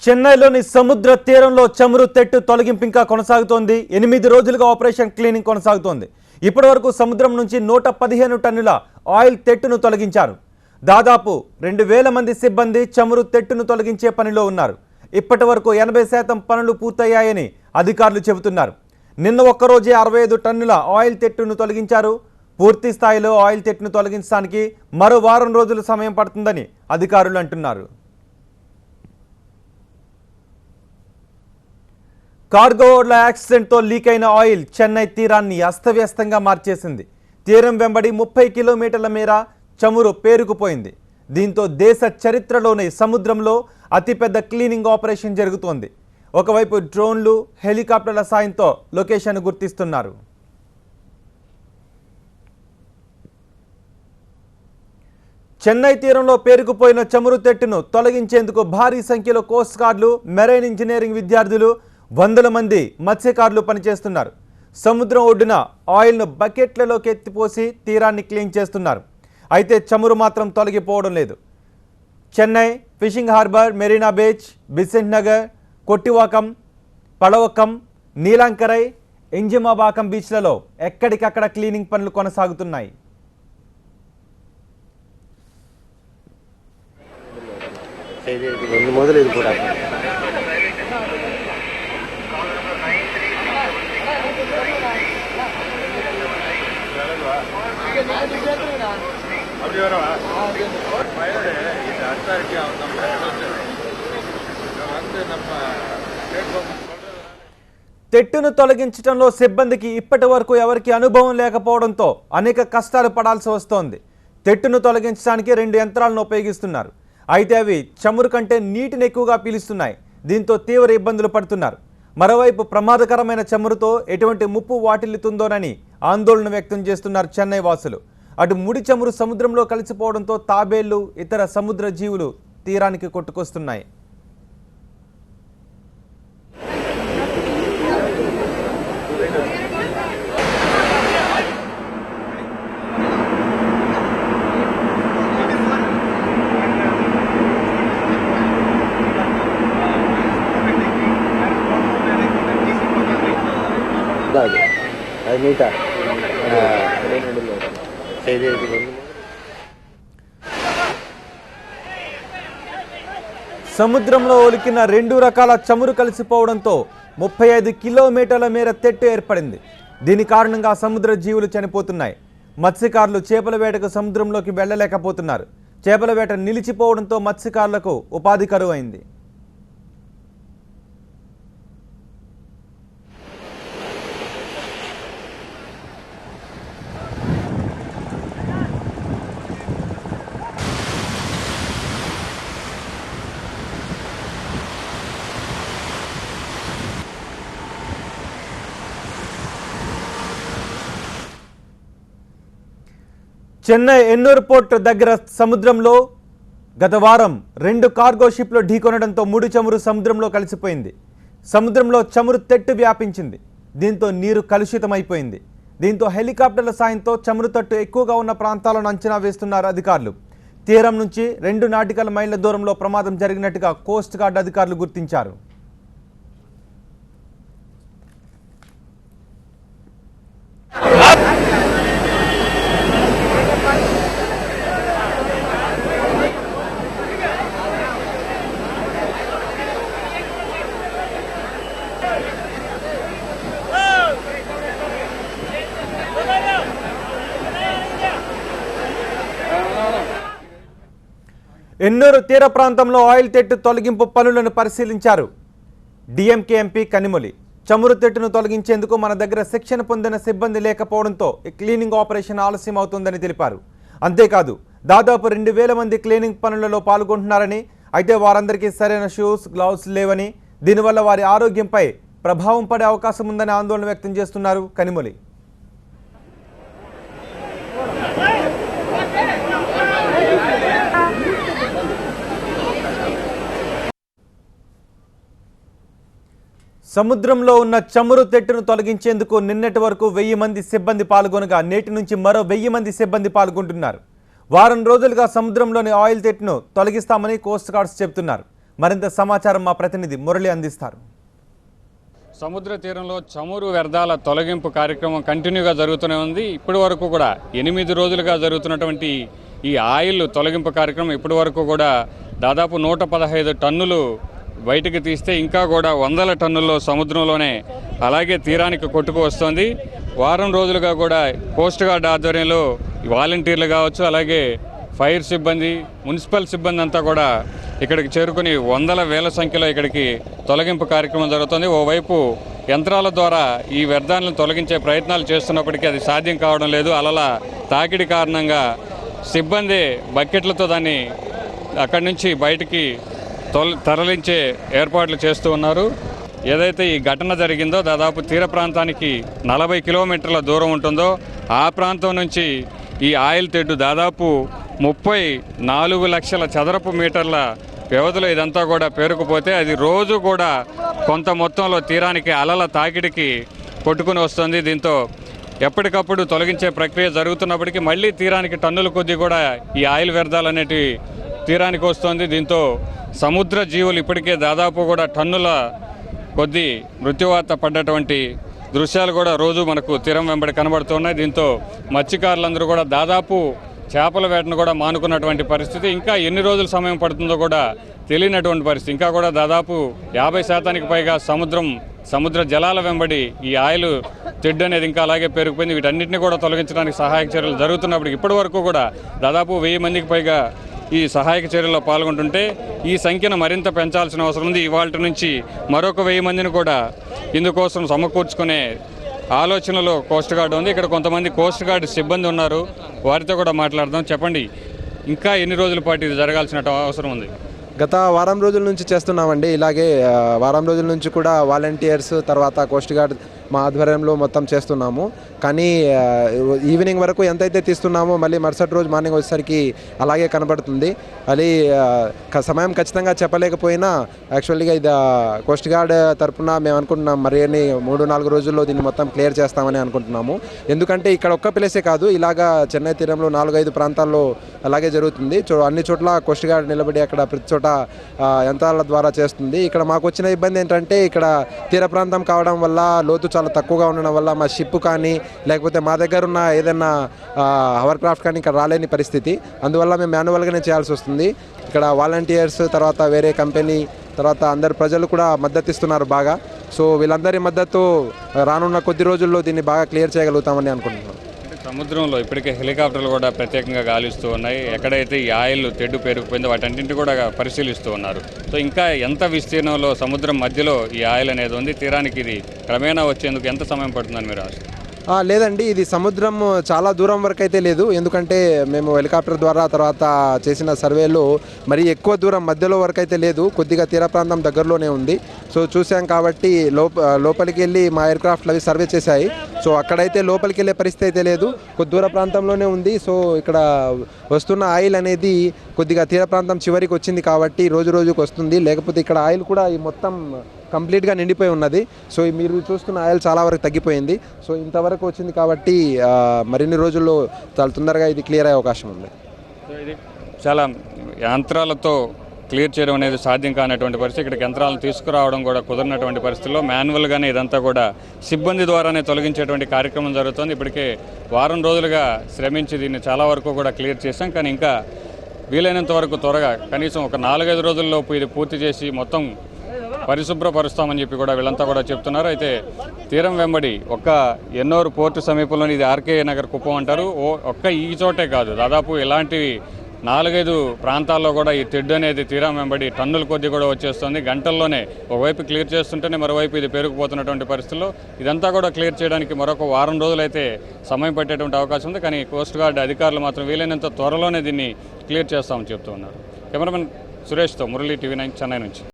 చెన్నైలోని సముద్ర తీరంలో చమురు తెట్టు తొలగింపు ఇంకా కొనసాగుతోంది. 8 రోజులుగా ఆపరేషన్ క్లీనింగ్ కొనసాగుతోంది. ఇప్పటివరకు సముద్రం నుంచి 115 టన్నుల ఆయిల్ తెట్టును తొలగించారు. దాదాపు 2000 మంది సిబ్బంది చమురు తెట్టును తొలగించే పనిలో ఉన్నారు. ఇప్పటివరకు 80% పనులు పూర్తయ్యాయని అధికారులు చెబుతున్నారు. నిన్న ఒక్కరోజే 65 టన్నుల ఆయిల్ తెట్టును తొలగించారు. పూర్తి స్థాయిలో ఆయిల్ తెట్టును తొలగించడానికి మరో వారం రోజులు సమయం పడుతుందని అధికారులు అంటున్నారు. కార్గో ఓడల యాక్సిడెంట్తో లీక్ అయిన ఆయిల్ చెన్నై తీరాన్ని అస్తవ్యస్తంగా మార్చేసింది. తీరం వెంబడి 30 కిలోమీటర్ల మేర చమురు పేరుకుపోయింది. దీంతో దేశ చరిత్రలోనే సముద్రంలో అతిపెద్ద క్లీనింగ్ ఆపరేషన్ జరుగుతోంది. ఒకవైపు డ్రోన్లు, హెలికాప్టర్ల సాయంతో లొకేషన్ గుర్తిస్తున్నారు. చెన్నై తీరంలో పేరుకుపోయిన చమురు తెట్టును తొలగించేందుకు భారీ సంఖ్యలో కోస్ట్ గార్డులు, మెరైన్ ఇంజనీరింగ్ విద్యార్థులు, వందల మంది మత్స్యకారులు పనిచేస్తున్నారు. సముద్రం ఒడ్డున ఆయిల్ను బకెట్లలోకి ఎత్తిపోసి తీరాన్ని క్లీన్ చేస్తున్నారు. అయితే చమురు మాత్రం తొలగిపోవడం లేదు. Chennai, fishing harbour, Marina beach, Besant Nagar, Kottivakkam, Palavakkam, Neelankarai, Injambakkam బీచ్లలో ఎక్కడికక్కడ క్లీనింగ్ పనులు కొనసాగుతున్నాయి. తెట్టును తొలగించడంలో సిబ్బందికి ఇప్పటి వరకు ఎవరికి అనుభవం లేకపోవడంతో అనేక కష్టాలు పడాల్సి వస్తోంది. తెట్టును తొలగించడానికి 2 యంత్రాలను ఉపయోగిస్తున్నారు. అయితే అవి చమురు కంటే నీటిని ఎక్కువగా పీలుస్తున్నాయి. దీంతో తీవ్ర ఇబ్బందులు పడుతున్నారు. మరోవైపు ప్రమాదకరమైన చమురుతో ఎటువంటి ముప్పు వాటిల్లుతుందోనని ఆందోళన వ్యక్తం చేస్తున్నారు చెన్నై వాసులు. అటు ముడి చమురు సముద్రంలో కలిసిపోవడంతో తాబేళ్లు, ఇతర సముద్ర జీవులు తీరానికి కొట్టుకొస్తున్నాయి. సముద్రంలో ఒలికిన 2 రకాల చమురు కలిసిపోవడంతో 35 కిలోమీటర్ల మేర తెట్టు ఏర్పడింది. దీని కారణంగా సముద్ర జీవులు చనిపోతున్నాయి. మత్స్యకారులు చేపల వేటకు సముద్రంలోకి వెళ్లలేకపోతున్నారు. చేపల వేట నిలిచిపోవడంతో మత్స్యకారులకు ఉపాధి కరువైంది. చెన్నై ఎన్నూరు పోర్ట్ దగ్గర సముద్రంలో గత వారం 2 కార్గో షిప్లు ఢీకొనడంతో ముడి చమురు సముద్రంలో కలిసిపోయింది. సముద్రంలో చమురు తెట్టు వ్యాపించింది. దీంతో నీరు కలుషితమైపోయింది. దీంతో హెలికాప్టర్ల సాయంతో చమురు తట్టు ఎక్కువగా ఉన్న ప్రాంతాలను అంచనా వేస్తున్నారు అధికారులు. తీరం నుంచి 2 నాటికల్ మైళ్ళ దూరంలో ప్రమాదం జరిగినట్టుగా కోస్ట్ గార్డ్ అధికారులు గుర్తించారు. ఎన్నూరు తీర ప్రాంతంలో ఆయిల్ తెట్టు తొలగింపు పనులను పరిశీలించారు డిఎంకే ఎంపీ కనిమొళి. చమురు తెట్టును తొలగించేందుకు మన దగ్గర శిక్షణ పొందిన సిబ్బంది లేకపోవడంతో క్లీనింగ్ ఆపరేషన్ ఆలస్యం అవుతుందని తెలిపారు. అంతేకాదు దాదాపు 2000 మంది క్లీనింగ్ పనులలో పాల్గొంటున్నారని, అయితే వారందరికీ సరైన షూస్, గ్లౌస్ లేవని, దీనివల్ల వారి ఆరోగ్యంపై ప్రభావం పడే అవకాశం ఉందని ఆందోళన వ్యక్తం చేస్తున్నారు కనిమొళి. సముద్రంలో ఉన్న చమురు తెట్టును తొలగించేందుకు నిన్నటి వరకు 1000 మంది సిబ్బంది పాల్గొనగా నేటి నుంచి మరో 1000 మంది సిబ్బంది పాల్గొంటున్నారు. వారం రోజులుగా సముద్రంలోని ఆయిల్ తెట్టును తొలగిస్తామని కోస్ట్ గార్డ్స్ చెబుతున్నారు. మరింత సమాచారం మా ప్రతినిధి మురళి అందిస్తారు. సముద్ర తీరంలో చమురు వ్యర్థాల తొలగింపు కార్యక్రమం కంటిన్యూగా జరుగుతూనే ఉంది. ఇప్పటి వరకు కూడా 8 రోజులుగా జరుగుతున్నటువంటి ఈ ఆయిల్ తొలగింపు కార్యక్రమం ఇప్పటి వరకు కూడా దాదాపు 115 టన్నులు బయటికి తీస్తే ఇంకా కూడా వందల టన్నుల్లో సముద్రంలోనే అలాగే తీరానికి కొట్టుకు వస్తుంది. వారం రోజులుగా కూడా కోస్ట్ గార్డ్ ఆధ్వర్యంలో వాలంటీర్లు కావచ్చు, అలాగే ఫైర్ సిబ్బంది, మున్సిపల్ సిబ్బంది అంతా కూడా ఇక్కడికి చేరుకుని వందల వేల సంఖ్యలో ఇక్కడికి తొలగింపు కార్యక్రమం జరుగుతుంది. ఓవైపు యంత్రాల ద్వారా ఈ వ్యర్థాలను తొలగించే ప్రయత్నాలు చేస్తున్నప్పటికీ అది సాధ్యం కావడం లేదు. అలల తాకిడి కారణంగా సిబ్బంది బకెట్లతో దాన్ని అక్కడి నుంచి బయటికి తరలించే ఏర్పాట్లు చేస్తూ ఉన్నారు. ఏదైతే ఈ ఘటన జరిగిందో దాదాపు తీర ప్రాంతానికి 40 కిలోమీటర్ల దూరం ఉంటుందో ఆ ప్రాంతం నుంచి ఈ ఆయిల్ తెడ్డు దాదాపు 34 లక్షల చదరపు మీటర్ల వ్యవధిలో ఇదంతా కూడా పేరుకుపోతే అది రోజు కూడా కొంత మొత్తంలో తీరానికి అలల తాకిడికి కొట్టుకుని వస్తుంది. దీంతో ఎప్పటికప్పుడు తొలగించే ప్రక్రియ జరుగుతున్నప్పటికీ మళ్ళీ తీరానికి టన్నుల కొద్దీ కూడా ఈ ఆయిల్ వ్యర్థాలు అనేటివి తీరానికి వస్తుంది. దీంతో సముద్ర జీవులు ఇప్పటికే దాదాపు కూడా టన్నుల కొద్దీ మృత్యువార్త పడ్డటువంటి దృశ్యాలు కూడా రోజు మనకు తీరం వెంబడి కనబడుతున్నాయి. దీంతో మత్స్యకారులందరూ కూడా దాదాపు చేపల వేటను కూడా మానుకున్నటువంటి పరిస్థితి. ఇంకా ఎన్ని రోజులు సమయం పడుతుందో కూడా తెలియనటువంటి పరిస్థితి. ఇంకా కూడా దాదాపు 50% పైగా సముద్ర జలాల వెంబడి ఈ ఆయిల్ తెడ్డు అనేది ఇంకా అలాగే పెరిగిపోయింది. వీటన్నిటిని కూడా తొలగించడానికి సహాయక చర్యలు జరుగుతున్నప్పటికీ ఇప్పటి వరకు కూడా దాదాపు 1000 మందికి పైగా ఈ సహాయక చర్యల్లో పాల్గొంటుంటే ఈ సంఖ్యను మరింత పెంచాల్సిన అవసరం ఉంది. ఇవాళ నుంచి మరొక 1000 మందిని కూడా ఇందుకోసం సమకూర్చుకునే ఆలోచనలో కోస్ట్ గార్డ్ ఉంది. ఇక్కడ కొంతమంది కోస్ట్ గార్డ్ సిబ్బంది ఉన్నారు, వారితో కూడా మాట్లాడదాం. చెప్పండి, ఇంకా ఎన్ని రోజుల పాటు ఇది జరగాల్సిన అవసరం ఉంది? గత వారం రోజుల నుంచి చేస్తున్నామండి. ఇలాగే వారం రోజుల నుంచి కూడా వాలంటీర్స్ తర్వాత కోస్ట్ గార్డ్ మా ఆధ్వర్యంలో మొత్తం చేస్తున్నాము. కానీ ఈవినింగ్ వరకు ఎంతైతే తీస్తున్నామో మళ్ళీ మరుసటి రోజు మార్నింగ్ వచ్చేసరికి అలాగే కనబడుతుంది. అది సమయం ఖచ్చితంగా చెప్పలేకపోయినా యాక్చువల్గా ఇది కోస్ట్ గార్డ్ తరఫున మేము అనుకుంటున్నాం మరి 3-4 రోజుల్లో దీన్ని మొత్తం క్లియర్ చేస్తామని అనుకుంటున్నాము. ఎందుకంటే ఇక్కడ ఒక్క ప్లేసే కాదు, ఇలాగా చెన్నై తీరంలో 4-5 ప్రాంతాల్లో అలాగే జరుగుతుంది. అన్ని చోట్ల కోస్ట్ గార్డ్ నిలబడి అక్కడ ప్రతి చోట యంత్రాల ద్వారా చేస్తుంది. ఇక్కడ మాకు వచ్చిన ఇబ్బంది ఏంటంటే ఇక్కడ తీర ప్రాంతం కావడం వల్ల లోతు చాలా తక్కువగా ఉండడం వల్ల మా షిప్ కానీ లేకపోతే మా దగ్గర ఉన్న ఏదైనా హవర్ క్రాఫ్ట్ కానీ ఇక్కడ రాలేని పరిస్థితి. అందువల్ల మేము మాన్యువల్గానే చేయాల్సి వస్తుంది. ఇక్కడ వాలంటీర్స్ తర్వాత వేరే కంపెనీ తర్వాత అందరు ప్రజలు కూడా మద్దతు ఇస్తున్నారు బాగా. సో వీళ్ళందరి మద్దతు రానున్న కొద్ది రోజుల్లో దీన్ని బాగా క్లియర్ చేయగలుగుతామని అనుకుంటున్నాం. సముద్రంలో ఇప్పటికే హెలికాప్టర్లు కూడా ప్రత్యేకంగా గాలిస్తూ ఉన్నాయి. ఎక్కడైతే ఈ ఆయిల్ తెడ్డు పెరిగిపోయిందో వాటన్నింటినీ కూడా పరిశీలిస్తూ ఉన్నారు. సో ఇంకా ఎంత విస్తీర్ణంలో సముద్రం మధ్యలో ఈ ఆయిల్ అనేది ఉంది? తీరానికి ఇది క్రమేణా వచ్చేందుకు ఎంత సమయం పడుతుందని మీరు ఆశ? లేదండి, ఇది సముద్రం చాలా దూరం వరకు అయితే లేదు. ఎందుకంటే మేము హెలికాప్టర్ ద్వారా తర్వాత చేసిన సర్వేలో మరి ఎక్కువ దూరం మధ్యలో వరకు అయితే లేదు, కొద్దిగా తీర ప్రాంతం దగ్గరలోనే ఉంది. సో చూసాం కాబట్టి లోపలికి వెళ్ళి మా ఎయిర్క్రాఫ్ట్లు అవి సర్వే చేశాయి. సో అక్కడైతే లోపలికి వెళ్ళే పరిస్థితి అయితే లేదు, కొద్ది దూర ప్రాంతంలోనే ఉంది. సో ఇక్కడ వస్తున్న ఆయిల్ అనేది కొద్దిగా తీర ప్రాంతం చివరికి వచ్చింది కాబట్టి రోజు రోజుకు వస్తుంది. లేకపోతే ఇక్కడ ఆయిల్ కూడా ఈ మొత్తం కంప్లీట్గా నిండిపోయి ఉన్నది. సో మీరు చూస్తున్న ఆయిల్ చాలా వరకు తగ్గిపోయింది. సో ఇంతవరకు వచ్చింది కాబట్టి మరిన్ని రోజుల్లో చాలా తొందరగా ఇది క్లియర్ అయ్యే అవకాశం ఉంది. సో ఇది చాలా యంత్రాలతో క్లియర్ చేయడం అనేది సాధ్యం కానటువంటి పరిస్థితి. ఇక్కడికి యంత్రాలను తీసుకురావడం కూడా కుదరినటువంటి పరిస్థితుల్లో మాన్యువల్గానే ఇదంతా కూడా సిబ్బంది ద్వారానే తొలగించేటువంటి కార్యక్రమం జరుగుతుంది. ఇప్పటికే వారం రోజులుగా శ్రమించి దీన్ని చాలా వరకు కూడా క్లియర్ చేశాం. కానీ ఇంకా వీలైనంత వరకు త్వరగా కనీసం ఒక 4-5 రోజుల్లోపు ఇది పూర్తి చేసి మొత్తం పరిశుభ్రపరుస్తామని చెప్పి కూడా వీళ్ళంతా కూడా చెప్తున్నారు. అయితే తీరం వెంబడి ఎన్నోరు పోర్టు సమీపంలోని ఇది ఆర్కే నగర్ కుప్పం అంటారు. ఈ చోటే కాదు, దాదాపు ఇలాంటివి 4-5 ప్రాంతాల్లో కూడా ఈ తెడ్డు అనేది తీరం వెంబడి టన్నుల కొద్దీ కూడా వచ్చేస్తుంది. గంటల్లోనే ఒకవైపు క్లియర్ చేస్తుంటేనే మరోవైపు ఇది పెరిగిపోతున్నటువంటి పరిస్థితుల్లో ఇదంతా కూడా క్లియర్ చేయడానికి మరొక వారం రోజులైతే సమయం పట్టేటువంటి అవకాశం ఉంది. కానీ కోస్ట్ గార్డ్ అధికారులు మాత్రం వీలైనంత త్వరలోనే దీన్ని క్లియర్ చేస్తామని చెప్తూ ఉన్నారు. కెమెరామెన్ సురేష్తో మురళి, TV9 చెన్నై నుంచి.